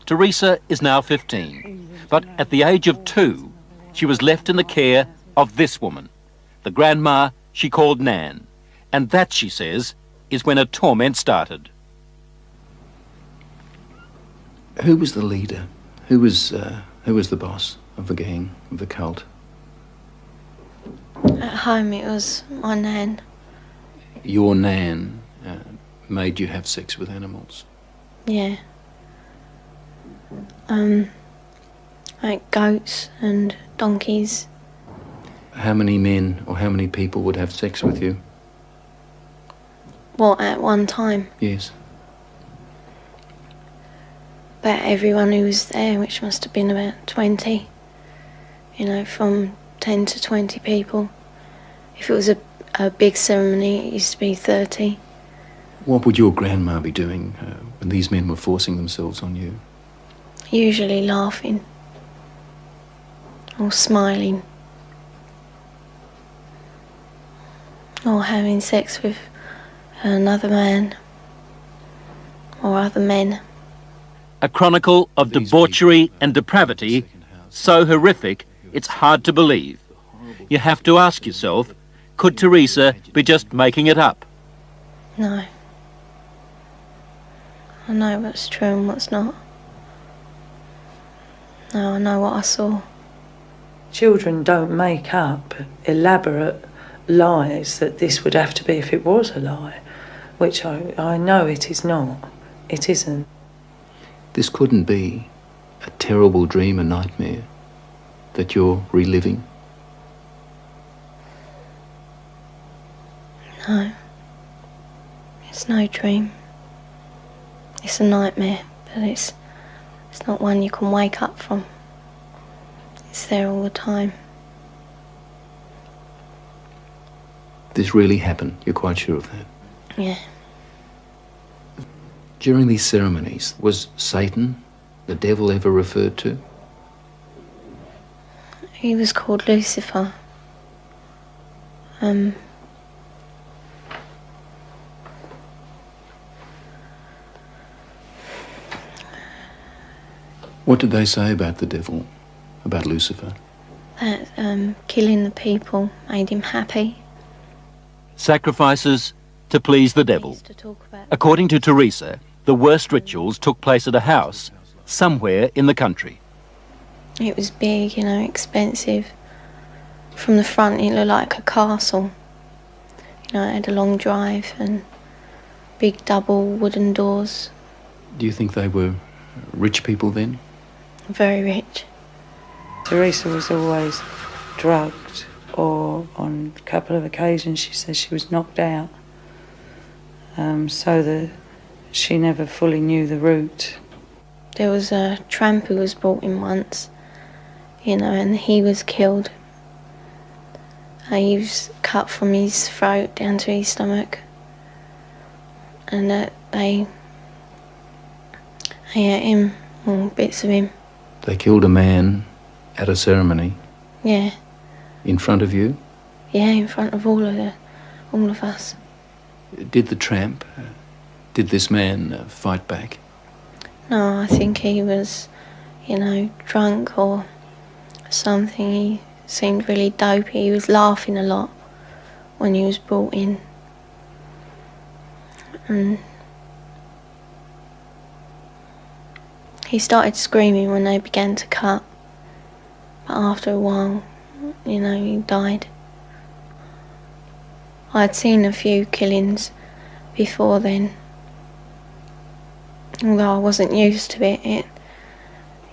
Teresa is now 15, but at the age of 2, she was left in the care of this woman, the grandma she called Nan. And that, she says, is when her torment started. Who was the leader? Who was the boss of the gang, of the cult? At home it was my nan. Your nan made you have sex with animals? Yeah. Like goats and donkeys. How many men or how many people would have sex with you? What, at one time? Yes. About everyone who was there, which must have been about 20. You know, from 10 to 20 people. If it was a big ceremony, it used to be 30. What would your grandma be doing when these men were forcing themselves on you? Usually laughing. Or smiling. Or having sex with another man. Or other men. A chronicle of debauchery and depravity so horrific it's hard to believe. You have to ask yourself, could Teresa be just making it up? No. I know what's true and what's not. No, I know what I saw. Children don't make up elaborate lies that this would have to be if it was a lie, which I know it is not. It isn't. This couldn't be a terrible dream, a nightmare that you're reliving? No. It's no dream. It's a nightmare, but it's not one you can wake up from. It's there all the time. This really happened, you're quite sure of that? Yeah. During these ceremonies, was Satan, the devil, ever referred to? He was called Lucifer. What did they say about the devil, about Lucifer? That killing the people made him happy. Sacrifices to please the devil. According to Teresa, the worst rituals took place at a house somewhere in the country. It was big, you know, expensive. From the front it looked like a castle. You know, it had a long drive and big double wooden doors. Do you think they were rich people then? Very rich. Teresa was always drugged, or on a couple of occasions she says she was knocked out, so that she never fully knew the route. There was a tramp who was brought in once, you know, and he was killed. He was cut from his throat down to his stomach, and they ate him, or bits of him. They killed a man at a ceremony? Yeah. In front of you? Yeah, in front of all of us. Did the tramp, did this man fight back? No, I think he was, you know, drunk or something. He seemed really dopey. He was laughing a lot when he was brought in. And he started screaming when they began to cut. But after a while, you know, he died. I'd seen a few killings before then. Although I wasn't used to it,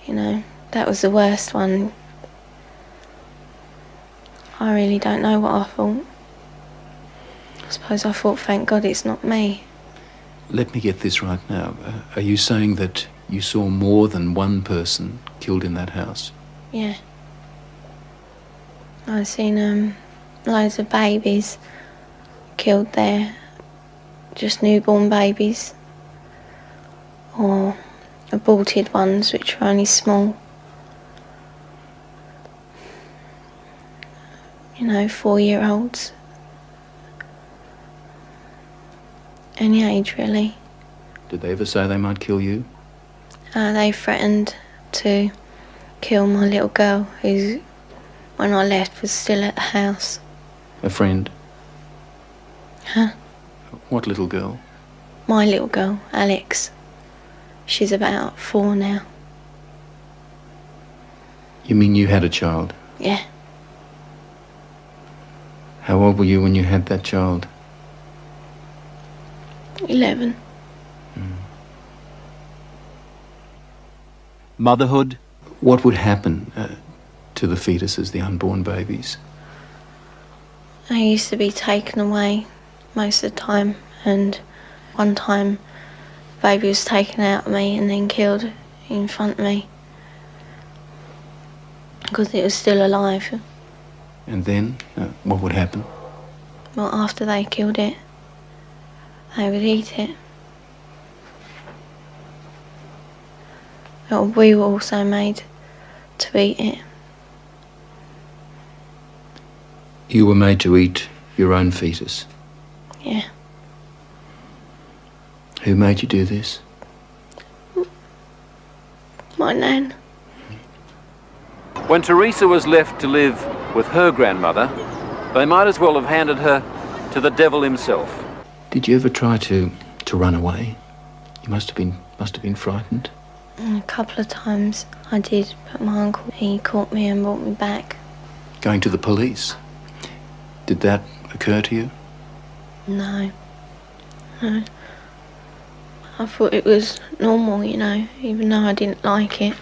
you know, that was the worst one. I really don't know what I thought. I suppose I thought, thank God it's not me. Let me get this right now. Are you saying that you saw more than one person killed in that house? Yeah. I've seen loads of babies killed there. Just newborn babies. Or aborted ones, which were only small. You know, 4-year-olds. Any age, really. Did they ever say they might kill you? They threatened to kill my little girl, who, when I left, was still at the house. A friend? Huh? What little girl? My little girl, Alex. She's about 4 now. You mean you had a child? Yeah. How old were you when you had that child? 11. Motherhood. What would happen to the fetuses, the unborn babies? I used to be taken away most of the time, and one time the baby was taken out of me and then killed in front of me because it was still alive. And then, what would happen? Well, after they killed it, they would eat it. Well, we were also made to eat it. You were made to eat your own fetus? Yeah. Who made you do this? My nan. When Teresa was left to live with her grandmother, they might as well have handed her to the devil himself. Did you ever try to run away? You must have been frightened. A couple of times I did, but my uncle, he caught me and brought me back. Going to the police? Did that occur to you? No. No. I thought it was normal, you know, even though I didn't like it.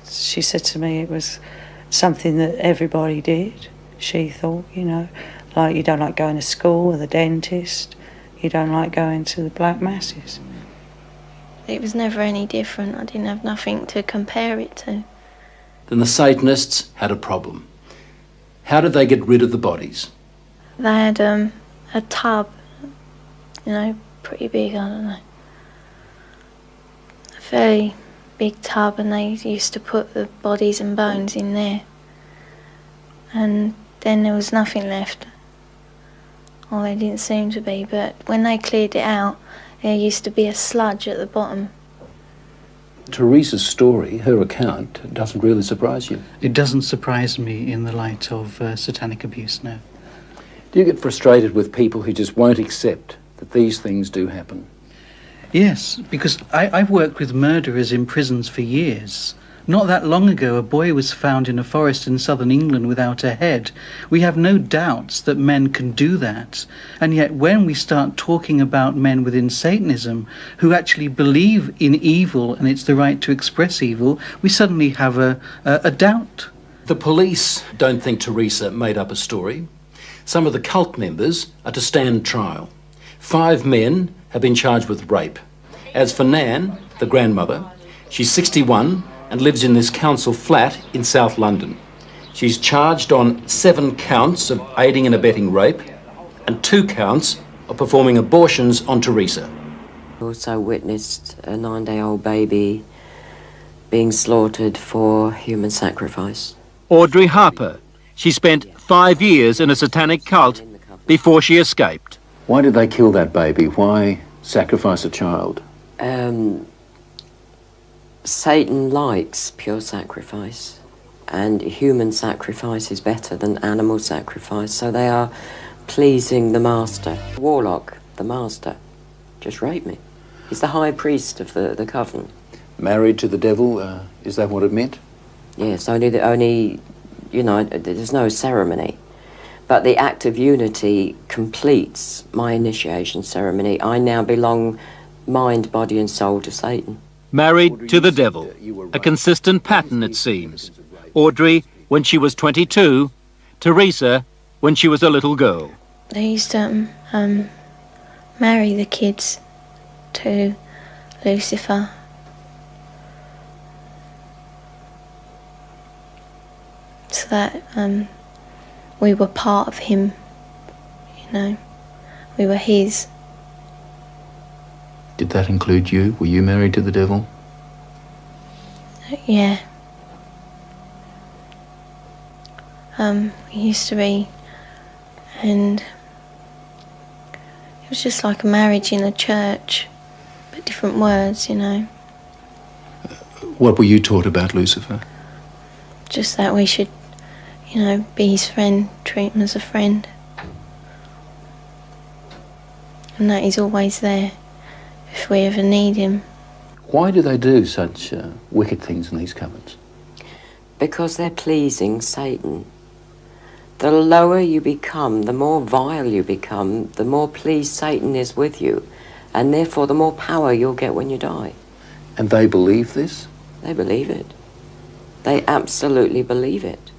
She said to me it was something that everybody did, she thought, you know, like you don't like going to school or the dentist, you don't like going to the black masses. It was never any different. I didn't have nothing to compare it to. Then the Satanists had a problem. How did they get rid of the bodies? They had a tub, you know, pretty big, I don't know. A very big tub, and they used to put the bodies and bones in there. And then there was nothing left. Well, there didn't seem to be, but when they cleared it out, there used to be a sludge at the bottom. Teresa's story, her account, doesn't really surprise you. It doesn't surprise me in the light of satanic abuse, no. Do you get frustrated with people who just won't accept that these things do happen? Yes, because I've worked with murderers in prisons for years. Not that long ago, a boy was found in a forest in southern England without a head. We have no doubts that men can do that. And yet when we start talking about men within Satanism who actually believe in evil and it's the right to express evil, we suddenly have a doubt. The police don't think Teresa made up a story. Some of the cult members are to stand trial. 5 men have been charged with rape. As for Nan, the grandmother, she's 61 and lives in this council flat in South London. She's charged on 7 counts of aiding and abetting rape and 2 counts of performing abortions on Teresa. I also witnessed a 9-day-old baby being slaughtered for human sacrifice. Audrey Harper. She spent 5 years in a satanic cult before she escaped. Why did they kill that baby? Why sacrifice a child? Satan likes pure sacrifice, and human sacrifice is better than animal sacrifice, so they are pleasing the master. Warlock, the master, just raped me. He's the high priest of the covenant. Married to the devil, is that what it meant? Yes, only, you know, there's no ceremony. But the act of unity completes my initiation ceremony. I now belong mind, body and soul to Satan. Married to the devil. A consistent pattern, it seems. Audrey when she was 22, Teresa when she was a little girl. They used to marry the kids to Lucifer. So that we were part of him, you know. We were his. Did that include you? Were you married to the devil? Yeah. We used to be, and it was just like a marriage in a church, but put different words, you know. What were you taught about Lucifer? Just that we should, you know, be his friend, treat him as a friend. And that he's always there if we ever need him. Why do they do such wicked things in these cupboards? Because they're pleasing Satan. The lower you become, the more vile you become, the more pleased Satan is with you, and therefore the more power you'll get when you die. And they believe this? They believe it. They absolutely believe it.